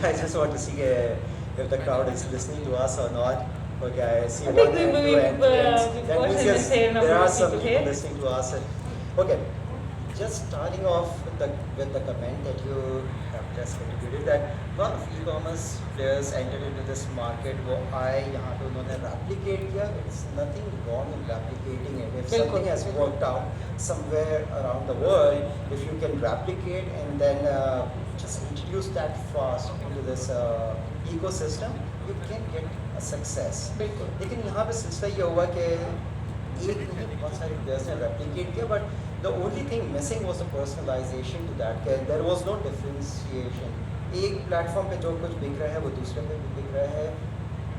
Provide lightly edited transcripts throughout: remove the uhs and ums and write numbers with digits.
I just want to see if the crowd is listening to us or not. Okay, I see I one think and two and three ends. That means yes, there are some people listening to us. Okay, just starting off with the comment that you have just contributed that a lot of e-commerce players entered into this market वो आए यहाँ पे उन्होंने replicate किया. It's nothing wrong in replicating it. If something has worked out somewhere around the world, if you can replicate and then just introduce that fast into this ecosystem, you can get a success. लेकिन यहाँ पे सिलसिला ये हुआ कि एक नहीं बहुत सारे players ने replicate किया, but the only thing missing was the personalization to that. There was no differentiation. एक प्लेटफॉर्म पे जो कुछ बिक रहा है वो दूसरे पे भी बिक रहा है.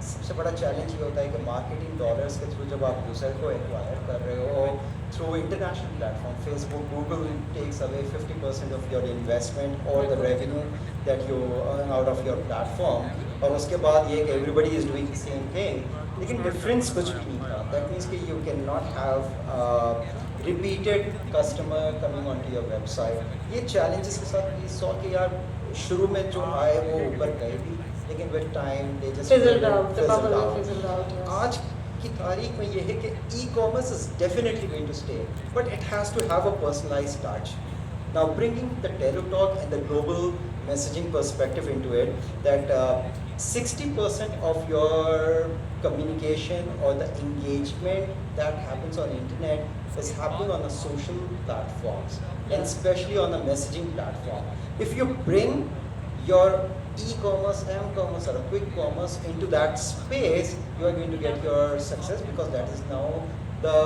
सबसे बड़ा चैलेंज ये होता है कि मार्केटिंग डॉलर्स के थ्रू जब आप यूज़र को एक्वायर कर रहे हो through international platform, Facebook, Google takes away 50% of your investment और the revenue that you earn out of your platform. और उसके बाद ये कि everybody is doing the same thing, लेकिन डिफरेंस कुछ भी नहीं था. दैट मीन्स कि you can not have repeated customer coming onto your website. ये challenges के साथ ये सौ कि यार शुरू में जो आए वो ऊपर गए भी, लेकिन with time they just fizzled out. आज की तारीख में ये है कि e-commerce is definitely going to stay, but it has to have a personalized touch. Now bringing the Telo talk and the global messaging perspective into it, that 60% of your communication or the engagement that happens on internet is happening on the social platforms, and especially on the messaging platform. If you bring your e-commerce, m-commerce or a quick commerce into that space, you are going to get your success, because that is now the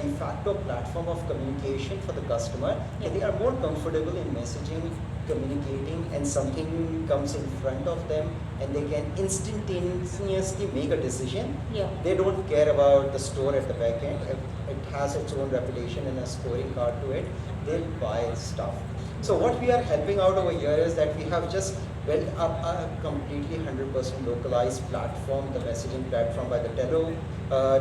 de facto platform of communication for the customer. And they are more comfortable in messaging, communicating, and something comes in front of them and they can instantaneously make a decision. They don't care about the store at the back end. If it has its own reputation and a scoring card to it, they'll buy stuff. So what we are helping out over here is that we have just built up a completely 100% localized platform, the messaging platform by the Telo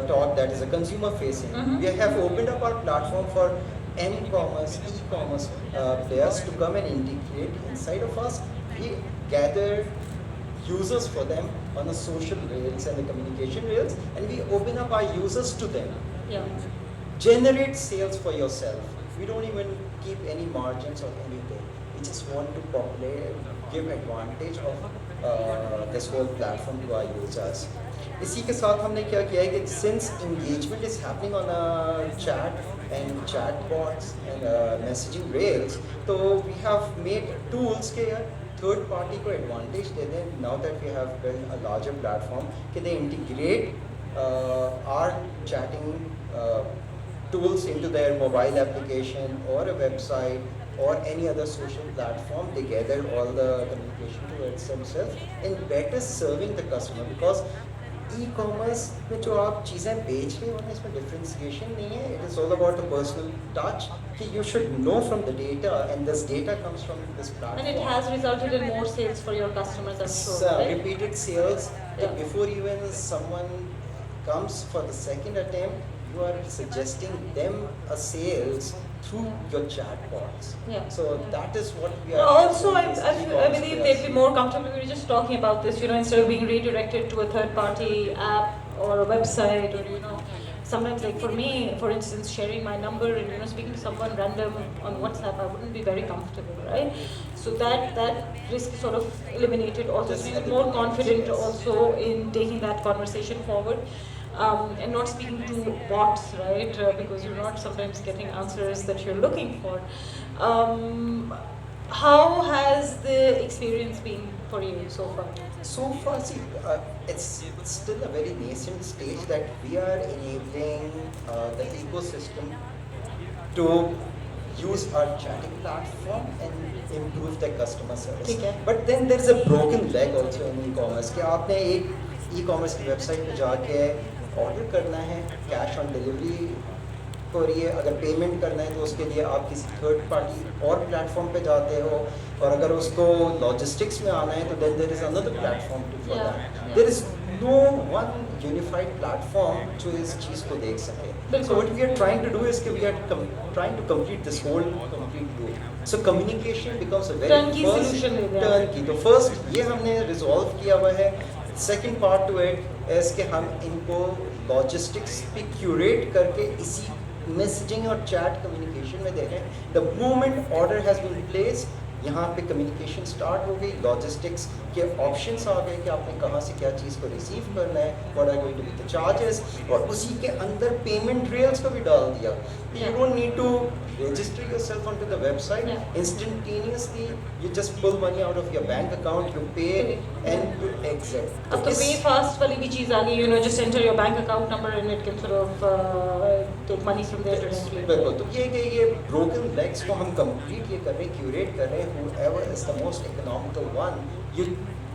talk, that is a consumer facing. We have opened up our platform for m-commerce, e-commerce players to come and integrate inside of us. We gather users for them on the social rails and the communication rails, and we open up our users to them. Generate sales for yourself. We don't even keep any margins or anything. We just want to give advantage of this whole platform to our users. इसी के साथ हमने क्या किया है कि since engagement is happening on a chat and chat bots and messaging rails, so we have made tools के third party को advantage दे दें. Now that we have built a larger platform, कि they integrate our chatting tools into their mobile application or a website or any other social platform. They gather all the communication towards themselves and better serving the customer, because e-commerce में जो आप चीज़ें बेच रहे हो ना, इसमें differentiation नहीं है. It is all about the personal touch. कि you should know from the data, and this data comes from this platform. And it has resulted in more sales for your customers, I'm sure. Right? Repeated sales. That before even someone comes for the second attempt, you are suggesting them a sales through your chatbots. So that is what we are. Also, I believe they'd be more comfortable. We were just talking about this, instead of being redirected to a third-party app or a website, or sometimes, like for me, for instance, sharing my number and speaking to someone random on WhatsApp, I wouldn't be very comfortable, right? So that risk is sort of eliminated. Also, so you're more confident also in taking that conversation forward. And not speaking to bots, right? Because you're not sometimes getting answers that you're looking for. How has the experience been for you so far? So far, see, it's still a very nascent stage that we are enabling the ecosystem to use our chatting platform and improve the customer service. But then there's a broken leg also in e-commerce. कि आपने एक e-commerce की website पे जाके order करना है, cash on delivery हो रही है, अगर पेमेंट करना है तो उसके लिए आप किसी थर्ड पार्टी और प्लेटफॉर्म पे जाते हो, और अगर उसको लॉजिस्टिक्स में आना है तो then there is another platform too for that. There is no one unified platform जो इस चीज़ को देख सके. So what we are trying to do is कि we are trying to complete this whole complete loop. So communication becomes a very turnkey solution. Turnkey. तो first ये हमने resolve किया हुआ है. Second part to it is कि हम इनको logistics पे curate करके इसी messaging और chat communication में देखें. The moment order has been placed, यहाँ पे कम्युनिकेशन स्टार्ट हो गई, लॉजिस्टिक्स के ऑप्शंस आ गए कि आपने कहाँ से क्या चीज़ को रिसीव करना है, what are going to be the charges, और उसी के अंदर पेमेंट रेल्स को भी डाल दिया. You don't need to register yourself onto the website. Instantaneously you just pull money out of your bank account, you pay and you exit. अब तो way fast वाली भी चीज़ आ गई, you know, just enter your bank account number and it can sort of take money from there directly. बिल्कुल. तो ये broken legs को हम complete ये कर रहे हैं, curate कर रहे हैं, whoever is the most economical one,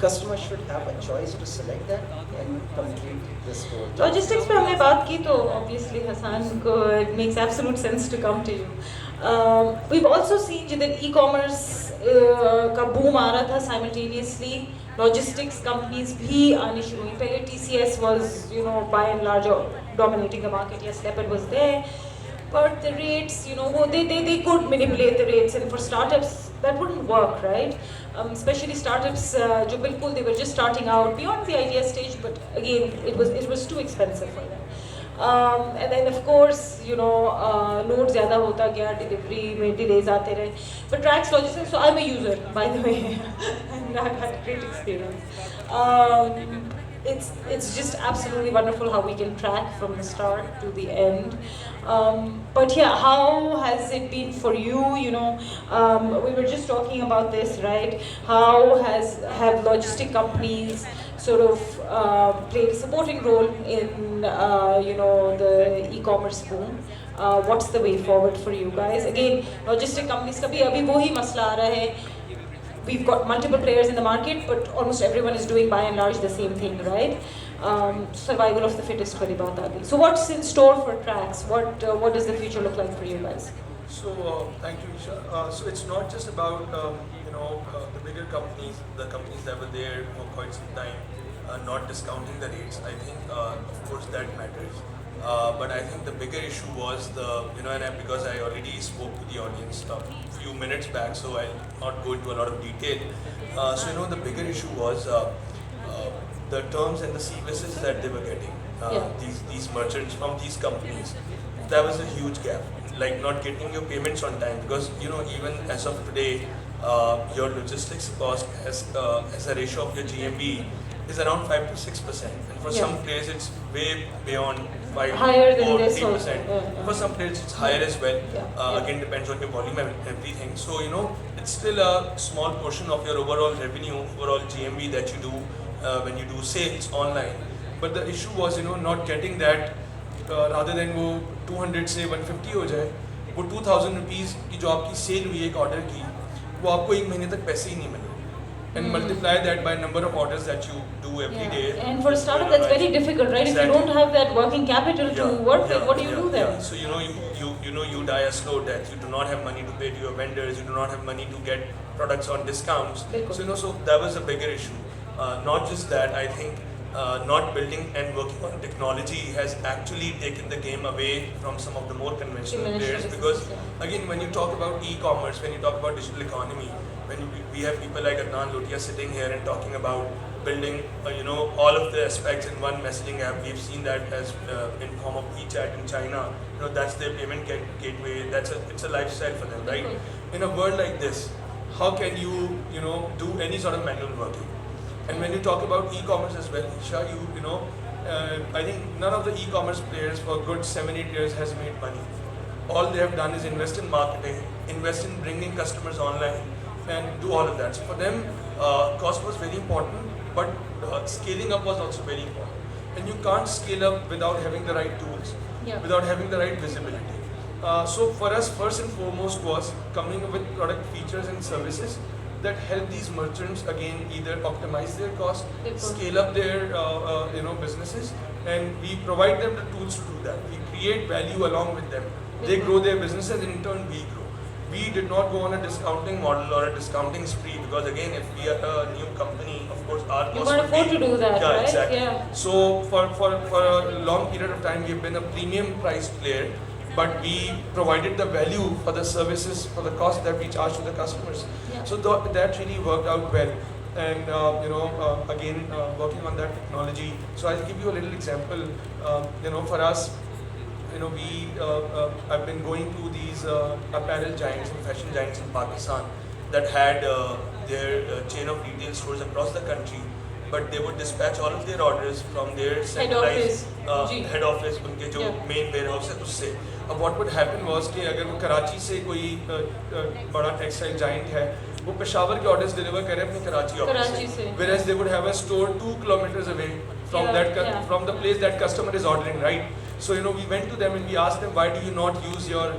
customer should have a choice to select that and complete this whole. Logistics पे हमने बात की तो obviously Hassan को it makes absolute sense to come to you. We've also seen जिधर e-commerce का boom आ रहा था simultaneously, logistics companies भी आनी शुरू हुई. पहले TCS was, you know, by and large dominating the market. Yes, Leopard was there, but the rates, you know, they could manipulate the rates, and for startups that wouldn't work, right? Especially startups जो बिल्कुल they were just starting out beyond the idea stage, but again it was too expensive for them. And then of course, you know, load ज़्यादा होता गया, delivery में delays आते रहे. But Trax Logistics, so I'm a user by the way, and I've had great experience. It's just absolutely wonderful how we can track from the start to the end. But yeah, how has it been for you? You know, we were just talking about this, right? How have logistic companies sort of played a supporting role in you know, the e-commerce boom? What's the way forward for you guys? Again, logistic companies का भी अभी वही मसला आ रहा है. We've got multiple players in the market, but almost everyone is doing by and large the same thing, right? Survival of the fittest वाली बात आ गई. So what's in store for Trax? What does the future look like for you guys? So thank you, Isha. So it's not just about you know, the bigger companies, the companies that were there for quite some time, not discounting the rates. I think of course that matters. But I think the bigger issue was you know, and because I already spoke to the audience a few minutes back, so I'll not go into a lot of detail. So you know, the bigger issue was the terms and the services that they were getting. These merchants from these companies, that was a huge gap. Like not getting your payments on time, because you know, even as of today, your logistics cost as a ratio of your GMV is around 5 to 6%, and for some players it's way beyond 5 higher than or this 8%. For some players it's higher as well. Again, depends on your volume and everything. So you know, it's still a small portion of your overall revenue, overall GMV that you do when you do sales online. But the issue was, you know, not getting that. Rather than वो 200 से 150 हो जाए, वो 2000 rupees की जो आपकी cell हुई एक ऑर्डर की, वो आपको एक महीने तक पैसे ही नहीं मिले. And multiply that by number of orders that you do every day. And for a startup, that's very difficult, right? Exactly. If you don't have that working capital to work with, what do you do then? So you know you die a slow death. You do not have money to pay to your vendors. You do not have money to get products on discounts. So you know, so that was a bigger issue. Not just that, I think. Not building and working on technology has actually taken the game away from some of the more conventional players, because again, when you talk about e-commerce, when you talk about digital economy, when we have people like Adnan Lotia sitting here and talking about building you know, all of the aspects in one messaging app. We've seen that as in form of WeChat in China. You know, that's their payment gateway. It's a lifestyle for them, right? In a world like this, how can you know, do any sort of manual working? And when you talk about e-commerce as well, Isha, you know, I think none of the e-commerce players for good 7-8 years has made money. All they have done is invest in marketing, invest in bringing customers online, and do all of that. So for them, cost was very important, but scaling up was also very important. And you can't scale up without having the right tools, without having the right visibility. So for us, first and foremost was coming up with product features and services that help these merchants again either optimize their cost, scale up their you know, businesses, and we provide them the tools to do that. We create value along with them. They grow their businesses, and in turn we grow. We did not go on a discounting model or a discounting spree, because again, if we are a new company, of course our cost you can't afford to do that, right? Exactly. So for a long period of time, we've been a premium priced player, but we provided the value for the services, for the cost that we charge to the customers. So that really worked out well. And again, working on that technology. So I'll give you a little example. For us, I've been going to these apparel giants and fashion giants in Pakistan that had their chain of retail stores across the country, but they would dispatch all of their orders from their centralized head office, उनके जो main warehouse है उससे. What would happen was कि अगर वो कराची से कोई बड़ा textile giant है, वो पेशावर के orders deliver करे अपने कराची office से, whereas they would have a store 2 kilometers away from from the place that customer is ordering, right? So we went to them and we asked them, why do you not use your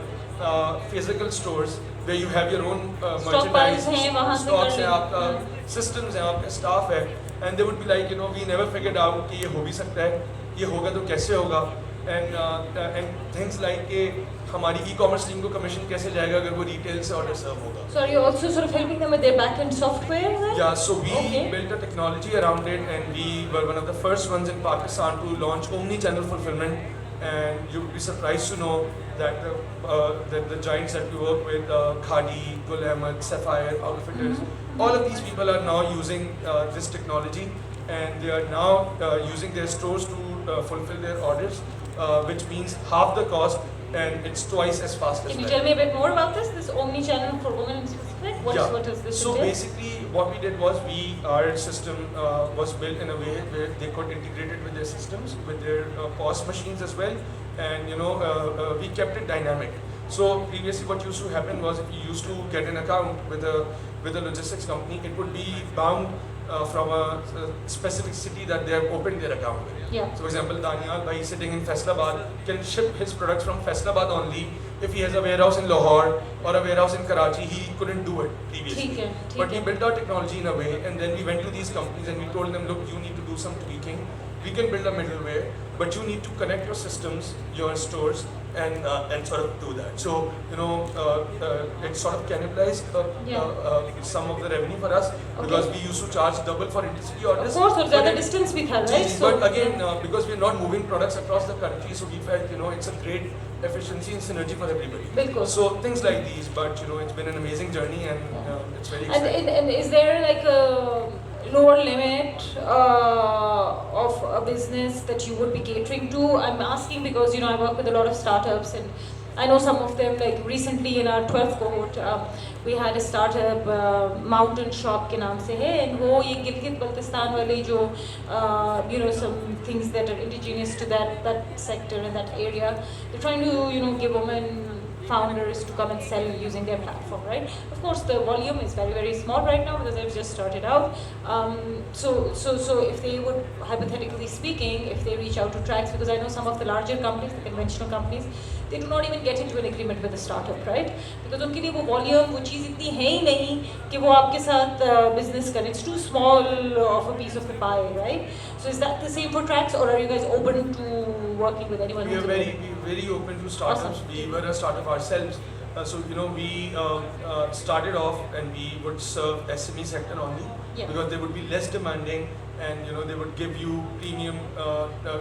physical stores where you have your own merchandise, stocks हैं, आपका systems हैं, आपका staff है, and they would be like, we never figured out कि ये हो भी सकता है, ये होगा तो कैसे होगा, and things like कि हमारी e-commerce team को commission कैसे जाएगा अगर वो retail से order serve होगा. So are you also sort of helping them with their back-end software? Right? Yeah, so we built a technology around it, and we were one of the first ones in Pakistan to launch omni-channel fulfillment. And you'll be surprised to know that the giants that we work with, Khadi, Gul Ahmed, Sapphire, Outfitters, all of these people are now using this technology, and they are now using their stores to fulfill their orders, which means half the cost, and it's twice as fast as Can you tell me a bit more about this omni-channel for women in specific? What is this? So basically what we did was our system was built in a way where they could integrate it with their systems, with their POS machines as well, and we kept it dynamic. So previously what used to happen was, if you used to get an account with a logistics company, it would be bound from a specific city that they have opened their account with. Yeah. So for example, Daniel, by sitting in Faisalabad, can ship his products from Faisalabad only. If he has a warehouse in Lahore or a warehouse in Karachi, he couldn't do it previously. But we built our technology in a way, and then we went to these companies and we told them, look, you need to do some tweaking. We can build a middleware, but you need to connect your systems, your stores, and sort of do that. So it sort of cannibalized some of the revenue for us, because we used to charge double for intercity orders. Of course, there's other distance we have, right? But again, because we're not moving products across the country, so we felt it's a great efficiency and synergy for everybody. So things like these, but it's been an amazing journey, and it's very exciting. And is there like a lower limit of a business that you would be catering to? I'm asking because I work with a lot of startups, and I know some of them. Like recently in our 12th cohort, we had a startup, Mountain Shop के नाम से है, and वो ये गिलगित बल्तिस्तान वाले जो some things that are indigenous to that sector and that area, they're trying to give women founders to come and sell using their platform, right? Of course, the volume is very, very small right now because they've just started out. So if they would, hypothetically speaking, if they reach out to Tracks, because I know some of the larger companies, the conventional companies, they do not even get into an agreement with the startup, right? Because उनके लिए वो volume, वो चीज़ इतनी है ही नहीं कि वो आपके साथ business करें. It's too small of a piece of the pie, right? So is that the same for Tracks, or are you guys open to working with anyone? We are very open to startups. Awesome. We were a startup ourselves. So we started off and we would serve SME sector only, because they would be less demanding, and they would give you premium.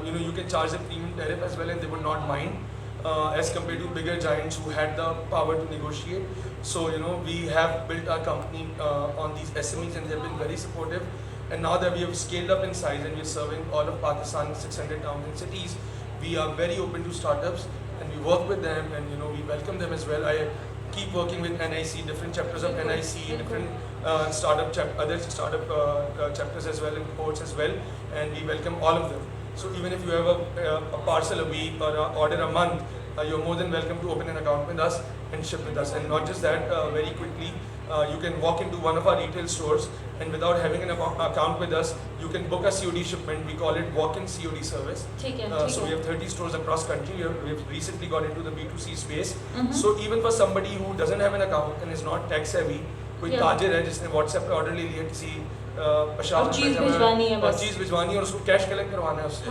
You can charge a premium tariff as well, and they would not mind. As compared to bigger giants who had the power to negotiate. So we have built our company on these SMEs, and they've been very supportive. And now that we have scaled up in size and we're serving all of Pakistan, 600 towns and cities, we are very open to startups, and we work with them, and we welcome them as well. I keep working with NIC, different chapters of NIC, different other startup chapters as well, and cohorts as well, and we welcome all of them. So even if you have a parcel a week or an order a month, you're more than welcome to open an account with us and ship with us. And not just that, very quickly, you can walk into one of our retail stores, and without having an account with us, you can book a COD shipment. We call it walk-in COD service. So we have 30 stores across country. We've recently got into the B2C space. So even for somebody who doesn't have an account and is not tech savvy, कोई ताजिर है जिसने WhatsApp पे order ले लिया किसी और चीज़ भिजवानी है बस, चीज़ भिजवानी है और उसको कैश कलेक्ट करवाना है उससे.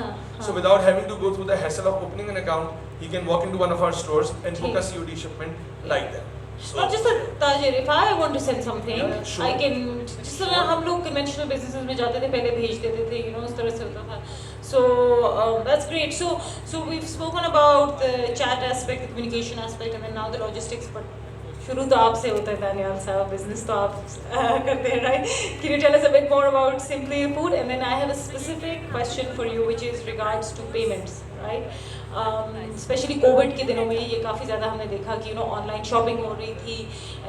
So without having to go through the hassle of opening an account, he can walk into one of our stores and book a COD shipment like that. So not just a tajir. If I want to send something, I can. जिस तरह हम लोग conventional businesses में जाते थे, पहले भेज देते थे, उस तरह से होता था. So that's great. So we've spoken about the chat aspect, the communication aspect, and then now the logistics. But शुरू तो आपसे होता है दानियाल साहब, business तो आप करते हैं, right? Can you tell us a bit more about Simply Food? And then I have a specific question for you, which is regards to payments, right? Especially COVID के दिनों में ये काफ़ी ज़्यादा हमने देखा कि online shopping हो रही थी,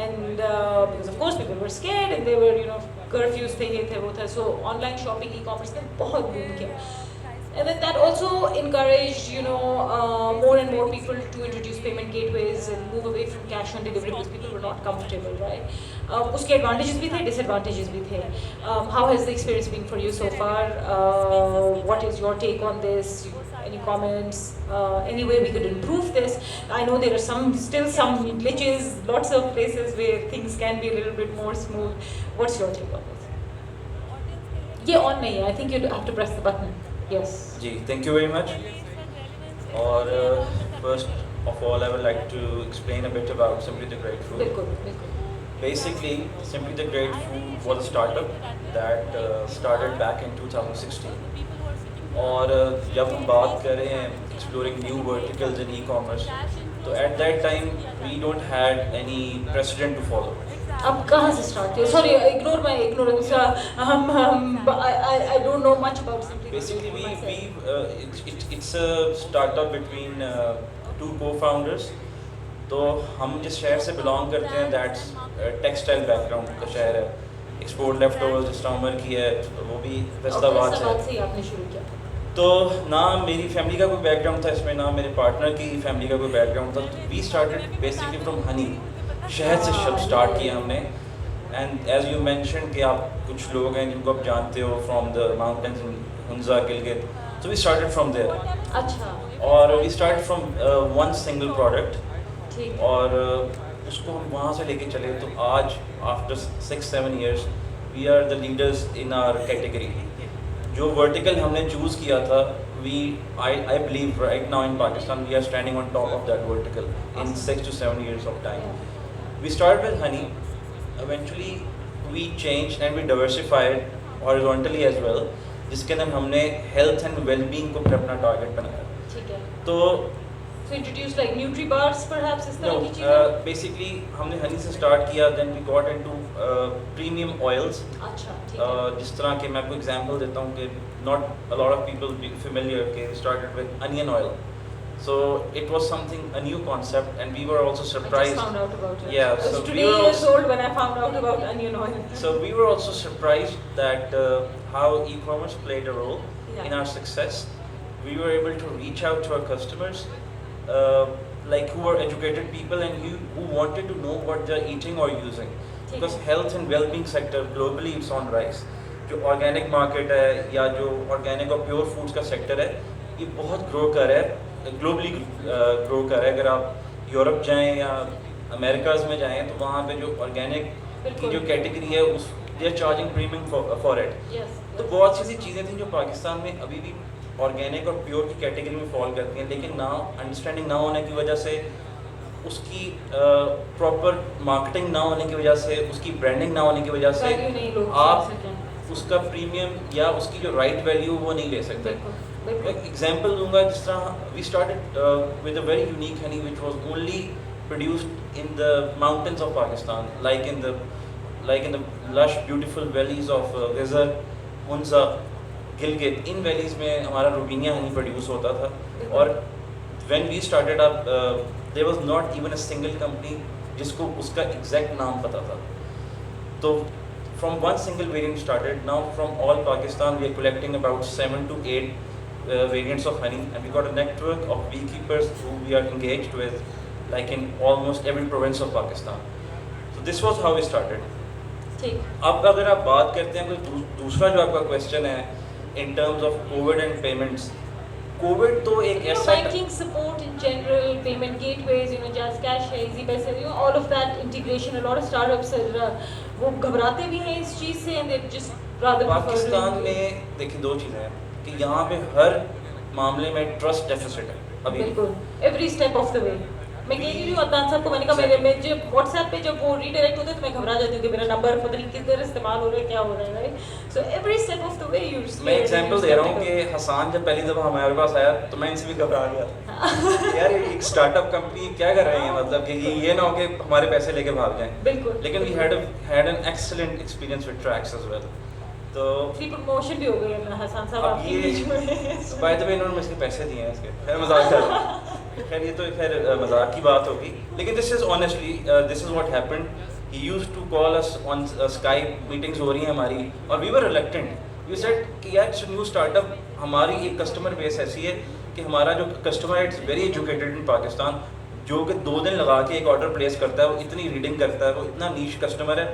and because of course people were scared and they were curfews थे, ये थे वो था, so online shopping e-commerce ने बहुत boom किया. And then that also encouraged, more and more people to introduce payment gateways and move away from cash on delivery because people were not comfortable, right? उसके advantages भी थे, disadvantages भी थे. How has the experience been for you so far? What is your take on this? Any comments? Any way we could improve this? I know there are still some glitches, lots of places where things can be a little bit more smooth. What's your take on this? Yeah, on nahi hai. I think you have to press the button. Yes. Ji, thank you very much. Or first of all, I would like to explain a bit about Simply the Great Food. Bilkul, bilkul. Basically, Simply the Great Food was a startup that started back in 2016. और जब हम बात कर रहे हैं exploring new verticals in e-commerce, तो at that time we don't had any precedent to follow. अब कहाँ से start किया? Sorry, ignore my ignorance. I don't know much about Simply. Basically, it's a startup between two co-founders. तो हम जिस शहर से belong करते हैं, that's textile background का शहर है. Export leftovers जिस तरह उमर की है, वो भी फैसलाबाद से. फैसलाबाद से ही आपने शुरू किया. तो ना मेरी फैमिली का कोई बैकग्राउंड था इसमें, ना मेरे पार्टनर की फैमिली का कोई बैकग्राउंड था. We started basically from honey, शहद से शब स्टार्ट किया हमने. एंड एज यू मेंशन कि आप कुछ लोग हैं जिनको आप जानते हो from the mountains in Hunza Gilgit, so we started from there. अच्छा. और we started from one single product. ठीक. और उसको हम वहाँ से लेके चले, तो आज after 6-7 years we are the leaders in our category. जो वर्टिकल हमने चूज़ किया था, I believe right now in Pakistan we are standing on top of that vertical in 6 to 7 years of time. We started with honey, eventually we changed and we diversified horizontally as well, जिसके अंदर हमने health and well-being को अपना target बनाया. ठीक है. तो So introduced like nutri bars perhaps इस तरह की चीजें? Basically हमने honey से start किया, then we got into premium oils. अच्छा, ठीक है. जिस तरह के मैं आपको example देता हूँ कि not a lot of people be familiar कि we started with onion oil. So it was something, a new concept, and we were also surprised. I just found out about it. Yeah, I was so 2 we were years also, old when I found out about onion oil. so we were also surprised that how e-commerce played a role in our success. We were able to reach out to our customers, like who were educated people and who wanted to know what they're eating or using. Because health and well-being sector globally it's on rise. जो organic market है या जो organic और pure foods का sector है, ये बहुत grow कर रहा है, ग्लोबली ग्रो कर रहा है. अगर आप यूरोप जाएं या अमेरिकाज में जाएं तो वहाँ पे जो ऑर्गेनिक की जो कैटेगरी है उस they are charging premium for it. तो बहुत सी ऐसी चीज़ें थी जो पाकिस्तान में अभी भी ऑर्गेनिक और प्योर की कैटेगरी में फॉल करती हैं, लेकिन ना अंडरस्टैंडिंग ना होने की वजह से, उसकी प्रॉपर मार्केटिंग ना होने की वजह से, उसकी ब्रांडिंग ना होने की वजह से आप उसका प्रीमियम या उसकी जो राइट वैल्यू वो नहीं ले सकते. मैं एग्जांपल दूंगा, जिस तरह we started with a very unique honey which was only produced in the mountains of Pakistan, like in the lush beautiful valleys of गजर, हुंजा, गिलगित. इन वैलीज में हमारा रूबीनिया हनी प्रोड्यूस होता था. और when we started up there was not even a single company जिसको उसका exact नाम पता था. तो from one single variant started. Now from all Pakistan we are collecting about 7 to 8 variants of honey, and we got a network of beekeepers who we are engaged with, like in almost every province of Pakistan. So this was how we started. ठीक. अब अगर आप बात करते हैं कोई दूसरा जो आपका क्वेश्चन है in terms of COVID and payments, COVID तो एक ऐसा banking support in general, payment gateways, Jazz Cash है, Easy पैसे, all of that integration, a lot of startups are वो घबराते भी हैं इस चीज़ से, and they just rather Pakistan में देखिए दो चीज़ें हैं कि यहाँ पे हर मामले में ट्रस्ट डेफिसिट है अभी. बिल्कुल, every step of the way. मैं कह रही हूँ अदनान साहब को, मैंने कहा मैं जब व्हाट्सएप पे जब वो रीडायरेक्ट होते हैं तो मैं घबरा जाती हूँ कि मेरा नंबर पता नहीं किधर इस्तेमाल हो रहा है, क्या हो रहा है, right. So every step of the way you're scared. मैं एग्जांपल दे रहा हूँ कि हसान जब पहली दफ़ा हमारे पास आया तो मैं इनसे भी घबरा गया यार ये एक स्टार्टअप कंपनी क्या कर रहे हैं, मतलब कि ये ना हो कि हमारे पैसे लेके भाग जाएं। बिल्कुल। लेकिन we had an excellent experience with Trax as well. तो फ्री प्रमोशन भी हो गई है हसन साहब अब आपकी बीच में। बाय द वे इन्होंने मुझे पैसे दिए हैं इसके, खैर मजाक कर रहा हूं। खैर ये तो खैर मजाक की बात होगी, लेकिन this is honestly this is what happened. He used to call us on Skype, meetings हो रही हैं हमारी, और we were reluctant. We said कि यार इट्स न्यू स्टार्टअप, हमारी एक कस्टमर बेस ऐसी है कि हमारा जो कस्टमर है इट्स वेरी एजुकेटेड इन पाकिस्तान, जो कि 2 दिन लगा के एक ऑर्डर प्लेस करता है, वो इतनी रीडिंग करता है, वो इतना नीश कस्टमर है।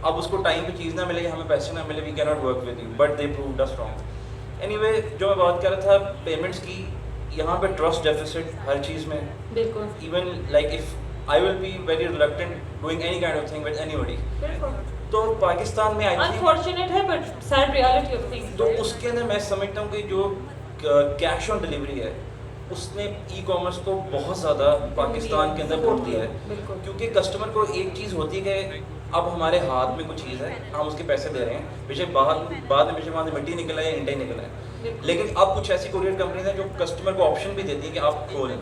अब उसको टाइम पे चीज़ ना मिले, हमें पैसे ना मिले, we can not work with you, but they proved us wrong. Anyway, जो मैं बात कर रहा था पेमेंट्स की, यहाँ पे ट्रस्ट डेफिसिट हर चीज़ में। बिल्कुल। Even like if I will be very reluctant doing any kind of thing with anybody. बिल्कुल। तो पाकिस्तान में आई थिंक अनफॉर्चुनेट है but sad reality of things. तो उसके अंदर मैं समझता हूँ कि जो कैश ऑन डिलीवरी है उसने ई कॉमर्स को बहुत ज़्यादा पाकिस्तान के अंदर वोट दिया है, क्योंकि कस्टमर को एक चीज़ होती है कि अब हमारे हाथ में कुछ चीज़ है, हम उसके पैसे दे रहे हैं, बेशक बाद में बेशक वहाँ से मिट्टी निकल आए, ईंटें निकल आए, लेकिन अब कुछ ऐसी कुरियर कंपनीज हैं जो कस्टमर को ऑप्शन भी देती है कि आप खोल लें,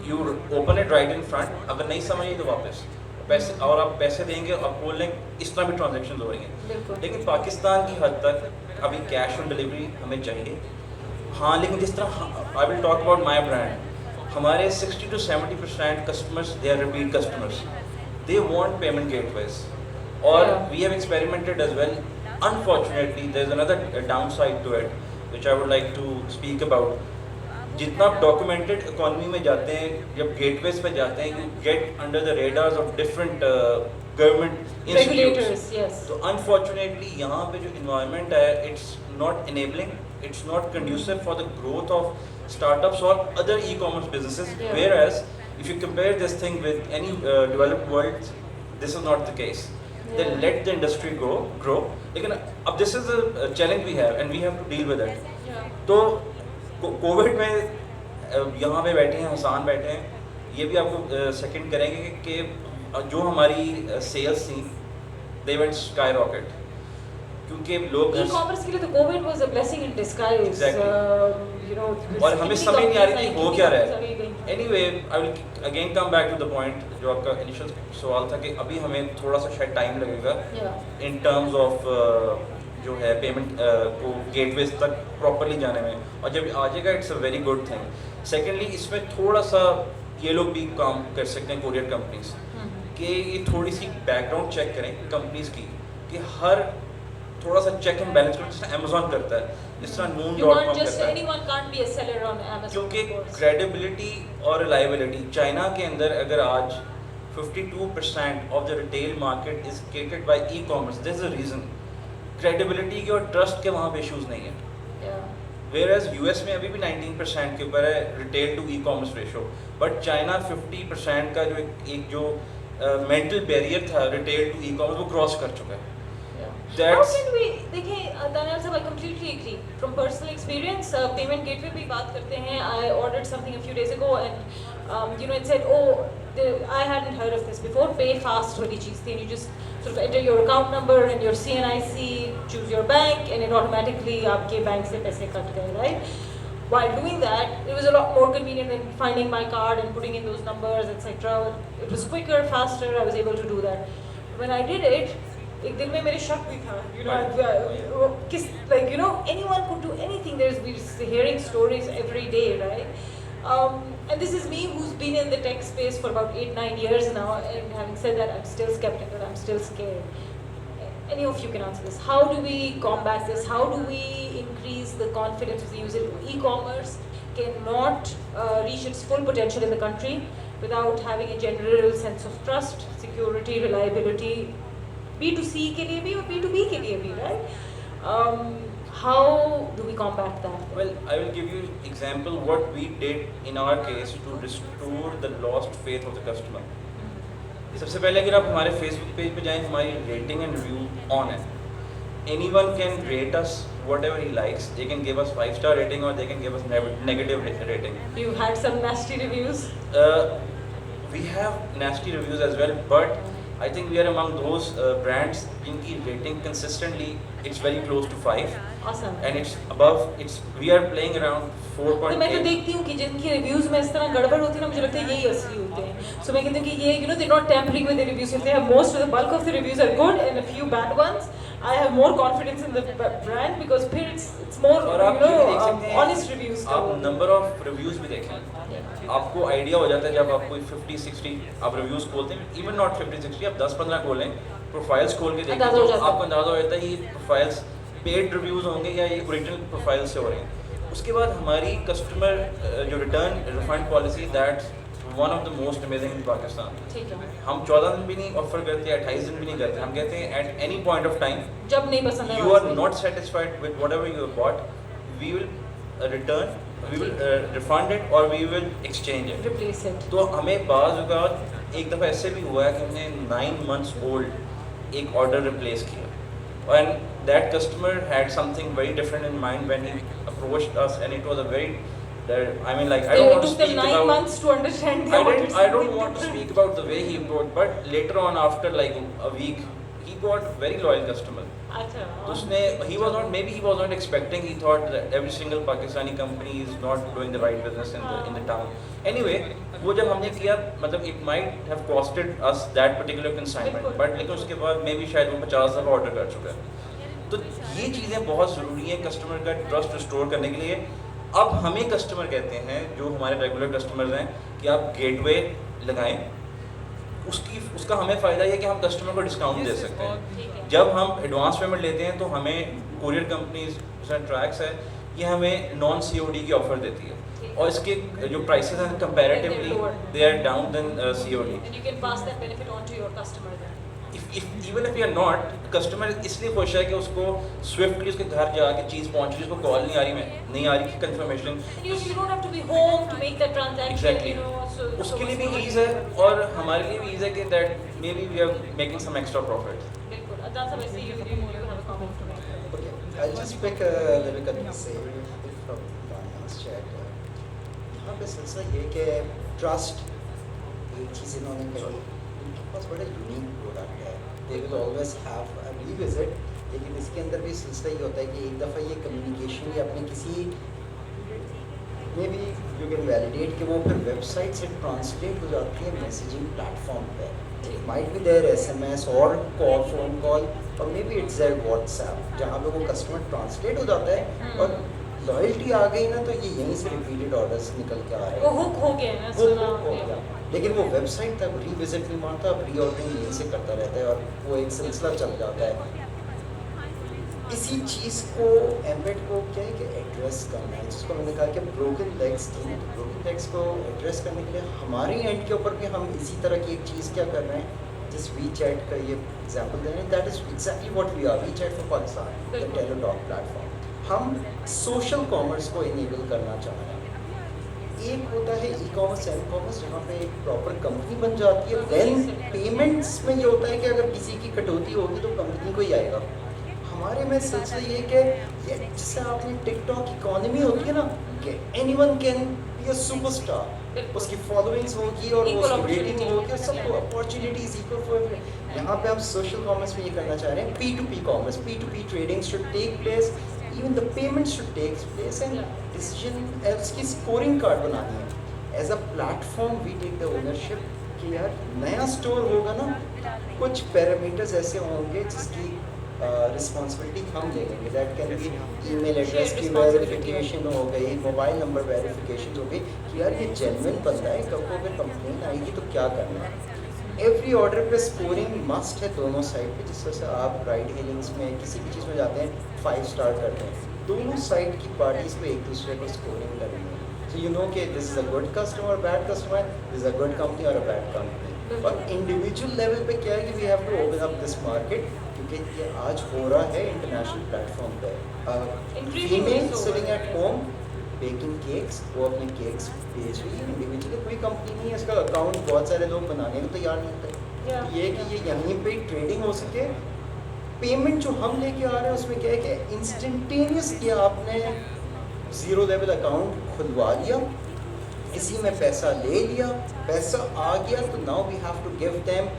you open it right in front, अगर नहीं समझिए तो वापस पैसे, और आप पैसे देंगे और आप खोल लें, इस तरह भी ट्रांजेक्शन हो रही हैं। लेकिन पाकिस्तान की हद तक अभी कैश ऑन डिलीवरी हमें चाहिए। हाँ, लेकिन जिस तरह I will talk about my brand, हमारे 60 to 70% customers they are repeat customers, they want payment gateways, or we have experimented as well. Unfortunately, there's another downside to it which I would like to speak about. जितना आप documented economy में जाते हैं, जब gateways पे जाते हैं, you get under the radars of different government regulators, yes. तो unfortunately यहाँ पे जो environment है, it's not enabling, it's not conducive for the growth of startups or other e-commerce businesses. Whereas if you compare this thing with any developed world, this is not the case. They let the industry grow. लेकिन अब this is a challenge we have and we have to deal with it. तो Covid में यहाँ पे बैठे हैं, हसान बैठे हैं, ये भी आपको सेकंड करेंगे कि जो हमारी सेल्स थी, they went skyrocket. क्योंकि लोग ई-कॉमर्स के लिए तो Covid was a blessing in disguise, you know, और हमें समझ नहीं आ रही थी हो क्या रहा है। Anyway, I will again come back to the point जो आपका इनिशियल सवाल था कि अभी हमें थोड़ा सा शायद टाइम लगेगा इन टर्म्स ऑफ जो है पेमेंट को गेटवेज तक प्रॉपरली जाने में, और जब आ जाएगा it's a very good thing. Secondly, इसमें थोड़ा सा ये लोग भी काम कर सकते हैं कोरियर कंपनीज कि ये थोड़ी सी बैकग्राउंड चेक करें कंपनीज की, कि हर थोड़ा सा चेक एंड बैलेंस करें, जिस तरह अमेजोन करता है, जिस तरह noon.com करता है, क्योंकि क्रेडिबिलिटी और रिलायबिलिटी चाइना के अंदर अगर आज 52% of the retail market is catered by e commerce, this is a reason. Credibility के और ट्रस्ट के वहाँ पे इशूज़ नहीं है। वेयरएज यूएस में अभी भी 19% के ऊपर है retail to e commerce ratio, but China 50% का जो एक जो मेंटल बैरियर था रिटेल टू ई कॉमर्स, वो क्रॉस कर चुका है। How can we, देखिए दानियाल साहब, I completely agree. From personal experience, payment gateway पे बात करते हैं. I ordered something a few days ago and you know it said, I hadn't heard of this before. Pay fast वाली चीज़ थी. You just sort of enter your account number and your CNIC, choose your bank, and it automatically आपके bank से पैसे cut गए, right? While doing that, it was a lot more convenient than finding my card and putting in those numbers, etc. It was quicker, faster. I was able to do that. When I did it, एक दिन में मेरे शक भी था, you know, किस, like, you know, anyone could do anything. We're hearing stories every day, right? And this is me who's been in the tech space for about 8-9 years now, and having said that, I'm still skeptical, I'm still scared. Any of you can answer this. How do we combat this? How do we increase the confidence of the user? E-commerce cannot reach its full potential in the country without having a general sense of trust, security, reliability, B2C के लिए भी और B2B के लिए भी, right? How do we combat that? Well, I will give you example what we did in our case to restore the lost faith of the customer. सबसे पहले अगर आप हमारे Facebook पेज पे जाएं, हमारी रेटिंग एंड रिव्यू ऑन है. Anyone can rate us whatever he likes. They can give us 5-star rating or they can give us negative rating. You had some nasty reviews? We have nasty reviews as well, but I think we are among those brands जिनकी rating consistently it's very close to 5. Awesome. And it's above, we are playing around 4.8. तो मैं तो देखती हूँ कि जिनकी reviews में इस तरह गड़बड़ होती है ना, मुझे लगता है यही असली होते हैं. So मैं कहती हूँ कि ये, you know, they're not tampering with the reviews. If they have most of the bulk of the reviews are good and a few bad ones, I have more confidence in the brand because फिर it's more, you know, honest reviews. आप number of reviews भी देखें, आपको idea हो जाता है जब आप कोई 50-60 आप रिव्यूज खोलते हैं, इवन नॉट 50-60, आप 10-15 खोलें, प्रोफाइल्स खोल के देखें तो आपको अंदाजा हो जाता है ये प्रोफाइल्स पेड रिव्यूज होंगे या ये ओरिजिनल प्रोफाइल से हो रहे हैं. उसके बाद हमारी कस्टमर जो return refund policy, that's one of the most amazing in Pakistan. हम 14 दिन भी नहीं ऑफर करते, 28 दिन भी नहीं करते, हम कहते हैं at any point of time जब नहीं पसंद है, you are not satisfied with whatever you have bought, we will return, we will refund it और we will exchange it, replace it. तो हमें बाज़ औक़ात एक दफ़ा ऐसे भी हुआ है कि हमने 9 months ओल्ड एक ऑर्डर रिप्लेस किया, and that customer had something very different in mind when he approached us, and it was a very I mean, like, I don't want to speak about. It took them 9 months to understand. I don't want to speak about the way he approached, but later on, after like a week, he got very loyal customer. अच्छा. उसने he was not expecting. He thought that every single Pakistani company is not doing the right business in the town. Anyway, वो जब हमने किया, मतलब it might have costed us that particular consignment, but लेकिन उसके बाद maybe शायद वो 50 दफ़ा ऑर्डर कर चुका है. तो ये चीज़ें बहुत ज़रूरी हैं कस्टमर का ट्रस्ट रिस्टोर करने के लिए. अब हमें कस्टमर कहते हैं जो हमारे रेगुलर कस्टमर्स हैं कि आप गेटवे लगाएं, उसका हमें फ़ायदा ये कि हम कस्टमर को डिस्काउंट दे सकते हैं. जब हम एडवांस पेमेंट लेते हैं तो हमें कुरियर कंपनीज ट्रैक्स है, ये हमें नॉन COD की ऑफ़र देती है और इसके जो प्राइसेस हैं comparatively they are down than COD. And you can pass that benefit on to your customer then. Even if you are not, customer इसलिए खुश है कि उसको स्विफ्टली उसके घर जाके चीज़ पहुंच रही है, उसको कॉल नहीं आ रही कि confirmation. You don't have to be home to make that transaction. Exactly. You know, so उसके लिए भी ईज़ है और हमारे लिए भी ईज़ है कि that maybe we are making some extra profit. बिल्कुल. Adnan sir, I see you have a comment to make. Okay, I'll just pick a little bit say from Daniel's chat. यहाँ पे सिलसिला ये कि ट्रस्ट एक चीज़ इन्होंने कही, इनके पास बड़ा यूनिक प्रोडक्ट है, they will always have a revisit. लेकिन इसके अंदर भी सिलसिला ये होता है कि एक दफ़ा ये कम्युनिकेशन या अपने किसी maybe you can validate कि वो फिर वेबसाइट से ट्रांसलेट हो जाती है मैसेजिंग प्लेटफॉर्म पे. It might be there SMS और कॉल, फोन कॉल, और maybe it's there WhatsApp, जहाँ पे वो कस्टमर ट्रांसलेट हो जाता है और लॉयल्टी आ गई ना, तो ये यहीं से रिपीटेड ऑर्डर्स निकल के आ रहे हैं. वो हुक हो गया ना, वो हुक हो गया. लेकिन वो वेबसाइट तक रीविजिट नहीं मारता, अब रीऑर्डरिंग यहीं से करता रहता है और वो एक सिलसिला चल जाता है. इसी चीज़ को एम्बेड को क्या है कि एड्रेस करना है, जिसको मैंने कहा कि ब्रोकन लेग्स थी, तो ब्रोकन लेग्स को एड्रेस करने के लिए हमारी एंड के ऊपर भी हम इसी तरह की एक चीज़ क्या कर रहे हैं, जिस WeChat का ये एग्जाम्पल दे रहे हैं, that is exactly what we are, WeChat for Pakistan, the teletalk platform. हम सोशल कॉमर्स को इनेबल करना चाह रहे हैं. एक होता है ई-कॉमर्स, एम-कॉमर्स, जहाँ पे एक प्रॉपर कंपनी बन जाती है. देन पेमेंट्स में ये होता है कि अगर किसी की कटौती होगी तो कंपनी को ही आएगा. हमारे में सिलसिला ये कि ये जैसे आपने टिकटॉक इकोनॉमी होती है ना, कि anyone can be a superstar, उसकी फॉलोइंग्स होगी और वो उसकी रेटिंग होगी और सबको अपॉर्चुनिटीज इक्वल फॉर. यहाँ पे हम सोशल कॉमर्स में ये करना चाह रहे हैं. P2P commerce, P2P trading should take place, even the payment should take place and decision उसकी स्कोरिंग कार्ड बनानी है. As a platform we take the ownership कि यार नया स्टोर होगा ना, कुछ पैरामीटर्स ऐसे होंगे जिसकी रिस्पॉन्सिबिलिटी हम ले लेंगे. That can be email address की वेरिफिकेशन हो गई, मोबाइल नंबर वेरिफिकेशन हो गई कि यार ये जेन्युइन बंदा है, कब को अगर कंप्लेन आएगी तो क्या करना है. एवरी ऑर्डर पे स्कोरिंग मस्ट है दोनों साइड पे. जिस तरह से आप राइड हेलिंग्स में किसी भी चीज़ में जाते हैं 5 स्टार करते हैं, दोनों साइड की पार्टीज़ पे एक दूसरे को स्कोरिंग करनी है. सो यू नो कि this is a good customer, bad customer, this is a good company और अ बैड कंपनी. और इंडिविजुअल लेवल पे क्या है कि we have to open up this market, क्योंकि ये आज हो रहा है इंटरनेशनल प्लेटफॉर्म पे. Female sitting at home baking cakes, वो अपने केक्स बेच रही है इंडिविजुअली. कोई कंपनी नहीं है, इसका अकाउंट बहुत सारे लोग बनाने को तैयार नहीं होते. ये कि ये यहीं पे ट्रेडिंग हो सके. पेमेंट जो हम लेके आ रहे हैं उसमें क्या है कि इंस्टेंटेनियस कि आपने ज़ीरो लेवल अकाउंट खुलवा लिया, इसी में पैसा ले लिया, पैसा आ गया, तो now we have to give them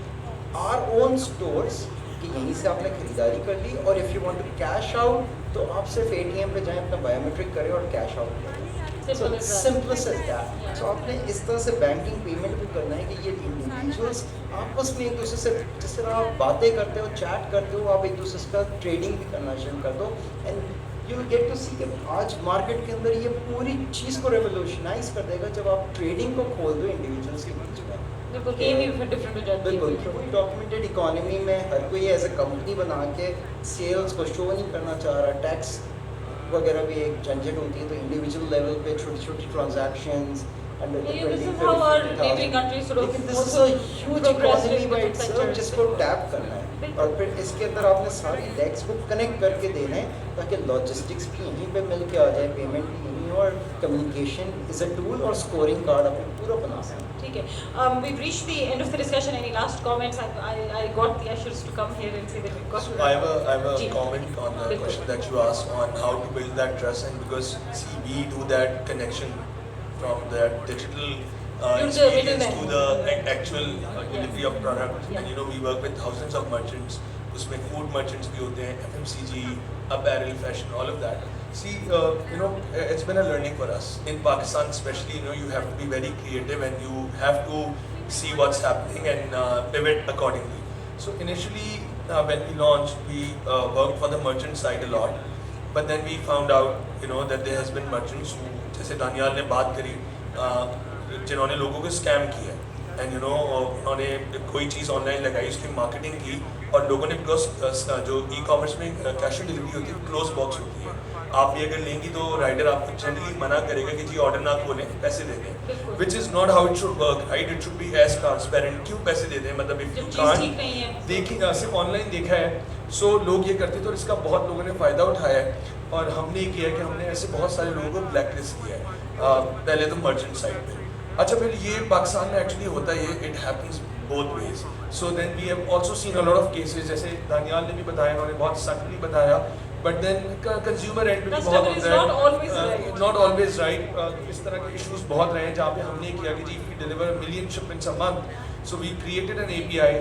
our own stores कि यहीं से आपने खरीदारी कर ली, और if you want to cash out तो आप सिर्फ ATM पे जाएं, अपना बायोमेट्रिक करें और कैश आउट करें. Simplest as that. सो आपने इस तरह से बैंकिंग पेमेंट भी करना है कि ये इंडिविजुअल्स आपस में एक दूसरे से, जिस तरह आप बातें करते हो, चैट करते हो, आप एक दूसरे से ट्रेडिंग भी करना शुरू कर दो, एंड यू गेट टू सी कि आज मार्केट के अंदर ये पूरी चीज़ को रेवोल्यूशनाइज कर देगा जब आप ट्रेडिंग को खोल दो इंडिविजुअल्स के बीच में. बिल्कुल, क्योंकि डॉक्यूमेंटेड इकोनॉमी में हर कोई एज ए कंपनी बना के सेल्स को शो नहीं करना चाह रहा. टैक्स वगैरह भी एक झंझट होती है, तो इंडिविजुअल लेवल पे छोटी छोटी transactions under this is how our neighboring countries sort of लेकिन this is a huge economy by itself जिसको टैप करना है. और फिर इसके अंदर आपने सारी लेग्स को कनेक्ट करके देना है ताकि लॉजिस्टिक्स भी यहीं पे मिल के आ जाए, पेमेंट भी यहीं, और कम्युनिकेशन इज अ टूल और स्कोरिंग कार्ड आपने पूरा बना सकते हैं. ठीक है. We've reached the end of the discussion. Any last comments? I got the ushers to come here and say that we've got. I have a comment on the question that you asked on how to build that trust, and because see, we do that connection from that digital experience to the actual delivery of product, and you know we work with thousands of merchants. उसमें food merchants भी होते हैं, FMCG, apparel, fashion, all of that. See, you know, it's been a learning for us in Pakistan, especially. You know, you have to be very creative and you have to see what's happening and pivot accordingly. So initially, when we launched, we worked for the merchant side a lot, but then we found out, you know, that there has been merchants who, जैसे दानियाल ने बात करी, जिन्होंने लोगों को scam किया, and you know उन्होंने कोई चीज़ ऑनलाइन लगाई, उसकी मार्केटिंग की, और लोगों ने बिकॉज जो ई-कॉमर्स में कैश ऑन डिलीवरी होती है, क्लोज बॉक्स होती है, आप भी अगर लेंगी तो राइडर आपको जनरली मना करेगा कि जी ऑर्डर ना खोलें, पैसे दे दें, which is not how it should work, right? It should be as transparent. क्यों पैसे दे दें? मतलब इफ यू कांट देखी, सिर्फ ऑनलाइन देखा है, सो लोग ये करते थे, और इसका बहुत लोगों ने फ़ायदा उठाया है. और हमने ये किया कि हमने ऐसे बहुत सारे लोगों को ब्लैक लिस्ट किया है, पहले तो मर्चेंट साइड पे. अच्छा, फिर ये पाकिस्तान में एक्चुअली होता है, it happens both ways. So then we have also seen a lot of cases, जैसे दानियाल ने भी बताया, उन्होंने बहुत सटली बताया, बट देन कंज्यूमर एंड पे भी बहुत होता है, नॉट ऑलवेज राइट. इस तरह के इश्यूज बहुत रहे हैं जहाँ पे हमने किया कि जी we deliver million shipments a month, so we created an API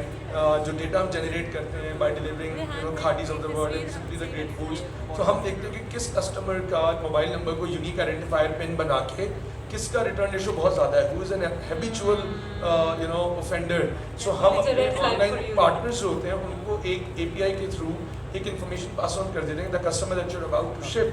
जो डेटा हम जनरेट करते हैं बाय डिलीवरिंग यू नो घाटीज of the world and simply the great foods. तो हम देखते हैं कि किस कस्टमर का मोबाइल नंबर को यूनिक आइडेंटिफायर पिन बना के किसका रिटर्न रेशो बहुत ज़्यादा है, who is an habitual you know offender. So हम अपने ऑनलाइन पार्टनर्स जो होते हैं उनको एक API के थ्रू एक इन्फॉर्मेशन पास ऑन कर देते हैं. The customer that you are about to ship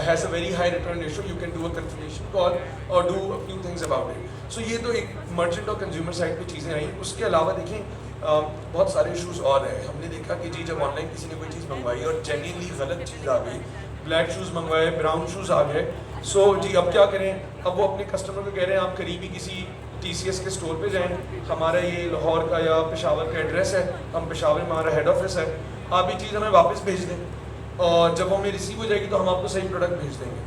has a very high return ratio, you can do a confirmation call और do a few things about it. So ये तो एक merchant और consumer side पे चीज़ें आई. उसके अलावा देखें बहुत सारे इशूज़ और हैं. हमने देखा कि जी जब ऑनलाइन किसी ने कोई चीज़ मंगवाई और जेन्युइनली गलत चीज़ आ गई, ब्लैक शूज़ मंगवाए, ब्राउन शूज़ आ गए, सो जी अब क्या करें? अब वो अपने कस्टमर को कह रहे हैं आप करीबी किसी TCS के स्टोर पे जाएं, हमारा ये लाहौर का या पेशावर का एड्रेस है, हम पेशावर में हमारा हेड ऑफिस है, आप ये चीज़ हमें वापस भेज दें, और जब हमें रिसीव हो जाएगी तो हम आपको सही प्रोडक्ट भेज देंगे.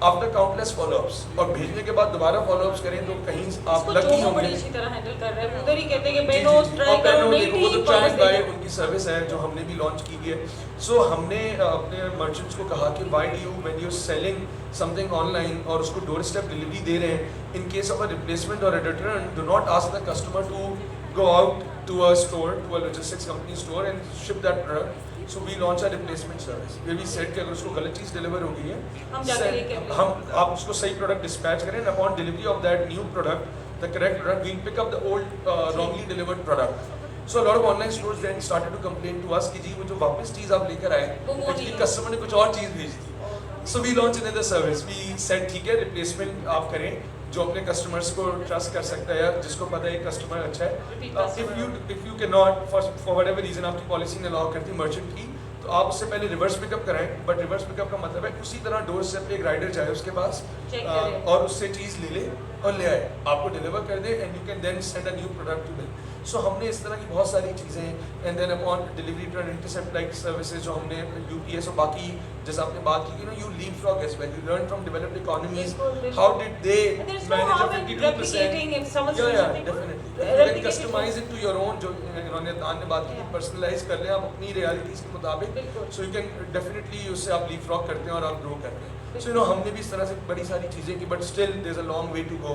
आफ्टर काउंटलेस फॉलोअप्स, और भेजने के बाद दोबारा फॉलोअप्स करें तो कहीं आप लकी होंगे. बड़ी अच्छी तरह हैंडल कर रहे हैं, उधर ही कहते हैं कि बेनोस ट्राई करो, देखो तो ट्राई बाय उनकी सर्विस है जो हमने भी लॉन्च की है. सो हमने अपने मर्चेंट्स को कहा कि why do you when you selling something online और उसको डोर स्टेप डिलीवरी दे रहे हैं, in case of a replacement और a return, do not ask the customer to go out to a store, to a logistics company store and ship that product. So we launch a replacement service where we said कि अगर उसको गलत चीज़ deliver हो गई है, हम आप उसको सही प्रोडक्ट डिस्पैच करें, and upon delivery of that new product, the correct product, we'll pick up the old wrongly delivered product. So a lot of online stores then started to complain to us कि जी वो जो वापस चीज़ आप लेकर आए, actually customer ने कुछ और चीज़ भेज दी. So we launched another service. We said ठीक है रिप्लेसमेंट आप करें, जो अपने कस्टमर्स को ट्रस्ट कर सकता है, जिसको पता है कस्टमर अच्छा है. If you can not for whatever reason आपकी पॉलिसी ने अलाउ करती है मर्चेंट की, तो आप उससे पहले रिवर्स पिकअप कराएं. बट रिवर्स पिकअप का मतलब है उसी तरह डोर स्टेप पे एक राइडर जाए उसके पास और उससे चीज़ ले ले और ले आए, आपको डिलीवर कर दे, and you can then send a new product to them. So हमने इस तरह की बहुत सारी चीज़ें, and then upon delivery to end intercept like services जो हमने UPS और बाकी जैसे आपने बात की, you leapfrog as well. You learn from developed economies. बिल्कुल. How did they And there's no manage a harm in 52%? replicating if someone's doing something good. Definitely. If you can customize it to your own, जो इन्होंने दान ने बात की, personalize कर लें आप अपनी realities के मुताबिक, so you can definitely उससे आप leapfrog करते हैं और आप grow करते हैं. So हमने भी इस तरह से बड़ी सारी चीज़ें की, but still there's a long way to go.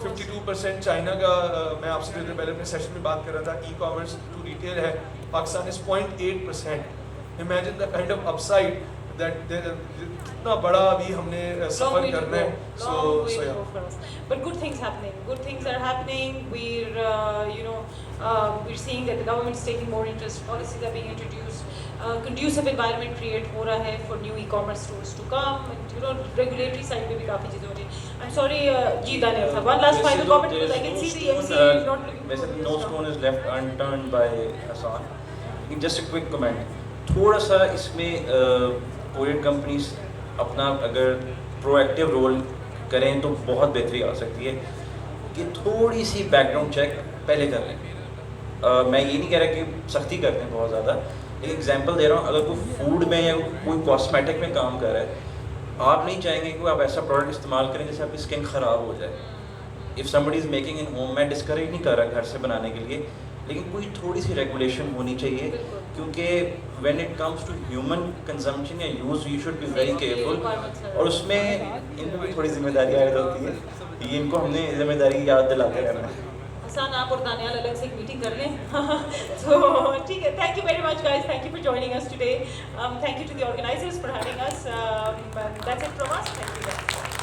52% China का, मैं आपसे जो पहले अपने सेशन में बात कर रहा था, e-commerce to retail है, Pakistan is 0.8%. Imagine the kind of upside that कितना बड़ा अभी हमने सफर करना है. So yeah. But good things happening. Good things are happening. We're seeing that the government is taking more interest. Policies are being introduced. Conducive environment create हो रहा है for new e-commerce stores to come. And regulatory side पे भी काफी चीजें हो रही हैं. I'm sorry, जी दानियल साहब. One last final comment because I can see the MC is not looking forward to this. No stone is left unturned by Hassan. Just a quick comment. थोड़ा सा इसमें courier companies अपना अगर proactive role करें तो बहुत बेहतरी आ सकती है कि थोड़ी सी बैकग्राउंड चेक पहले कर लें. मैं ये नहीं कह रहा कि सख्ती करते हैं बहुत ज़्यादा, एक एग्जांपल दे रहा हूँ. अगर कोई फूड में या कोई कॉस्मेटिक में काम कर रहा है, आप नहीं चाहेंगे कि आप ऐसा प्रोडक्ट इस्तेमाल करें जिससे आपकी स्किन ख़राब हो जाए. If somebody is making in home, मैं डिस्करेज नहीं कर रहा घर से बनाने के लिए, लेकिन कोई थोड़ी सी रेगुलेशन होनी चाहिए क्योंकि when it comes to human consumption या use you should be very careful. और उसमें इनको भी थोड़ी जिम्मेदारी आयद होती है, ये इनको हमने जिम्मेदारी याद दिलाते रहना है. हसन, आप और दानियाल अलग से एक मीटिंग कर लें. तो ठीक है. Thank you very much guys. Thank you for joining us today. Thank you to the organizers for having us. That's it from us. Thank you guys.